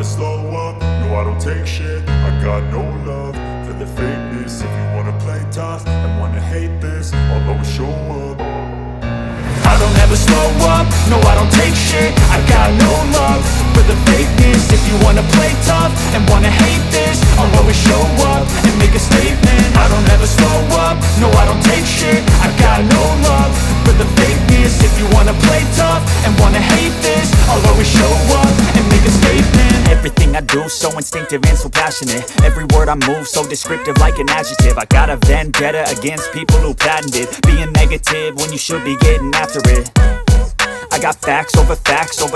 slow up, no I don't take shit. I got no love for the fakeness. If you wanna play tough and wanna hate this, I'll always show up. I don't ever slow up, no I don't take shit. I got no love for the fakeness. If you wanna play tough and wanna hate this, I'll always show up and make a statement. I don't ever slow up, no I don't take shit. I got no love for the fakeness. If you wanna play tough and wanna hate this, I'll always show up and make a statement. Everything I do so instinctive and so passionate. Every word I move so descriptive like an adjective. I got a vendetta against people who patented being negative when you should be getting after it. I got facts over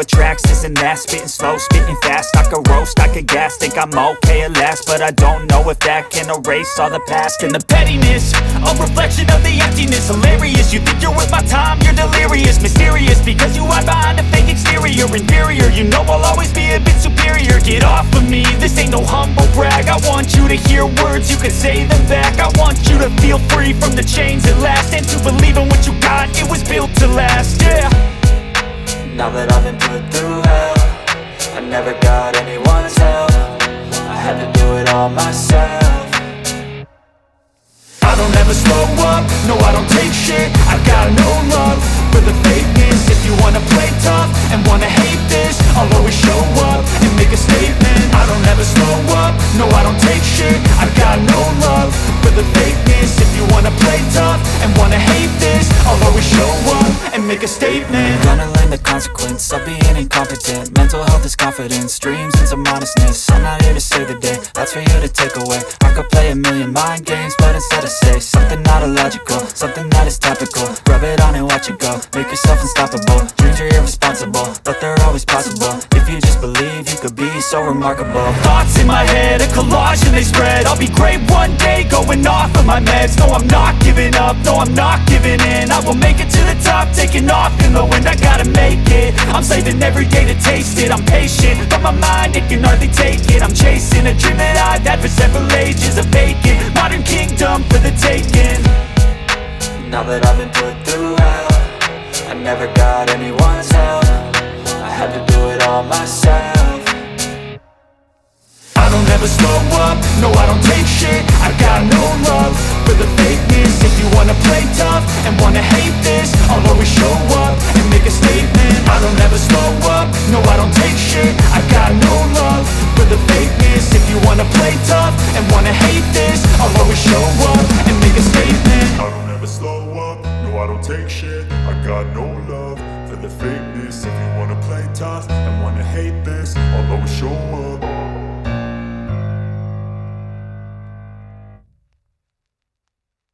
tracks, this and that. Spitting slow, spitting fast. I could roast, I could gas. Think I'm okay at last, but I don't know if that can erase all the past. And the pettiness, a reflection of the emptiness. Hilarious, you think you're worth my time, you're delirious. Mysterious, because you hide behind a fake exterior. Inferior, you know I'll always be a bit superior. Get off of me, this ain't no humble brag. I want you to hear words, you can say them back. I want you to feel free from the chains at last, and to believe in what you got, it was built to last, yeah. Now that I've been put through hell, I never got anyone's help. I had to do it all myself. I don't ever slow up, no I don't take shit. I got no love for the fakeness. If you wanna play tough and wanna hate this, I'll always show up and make a statement. I don't ever slow up, no I don't take shit. I got no love for the fakeness. If you wanna play tough and wanna hate this, I'll always show up and make a statement. Gonna learn the consequence of being incompetent. Mental health is confidence, dreams and some honestness. I'm not here to save the day, that's for you to take away. I could play a million mind games, but instead I say something not illogical, something that is topical. Rub it on and watch it go, make yourself unstoppable. Dreams are irresponsible, but they're always possible. If you just believe, you could be so remarkable. Thoughts in my head, a collage and they spread. I'll be great one day, going off of my meds. No, I'm not giving up, no, I'm not giving in. I will make it to the top, taking off in the wind. I gotta make it, I'm saving every day to taste it. I'm patient, but my mind, it can hardly take it. I'm chasing a dream that I've had for several ages. A vacant, modern kingdom for the taking. Now that I've been put through hell, I never got anyone's help. I had to do it all myself. I don't ever slow up, no I don't take shit. I got no love for the fakeness. If you wanna play tough and wanna hate this, I'll always show up and make a statement. I don't ever slow up, no I don't take shit. I got no love for the fakeness. If you wanna play tough and wanna hate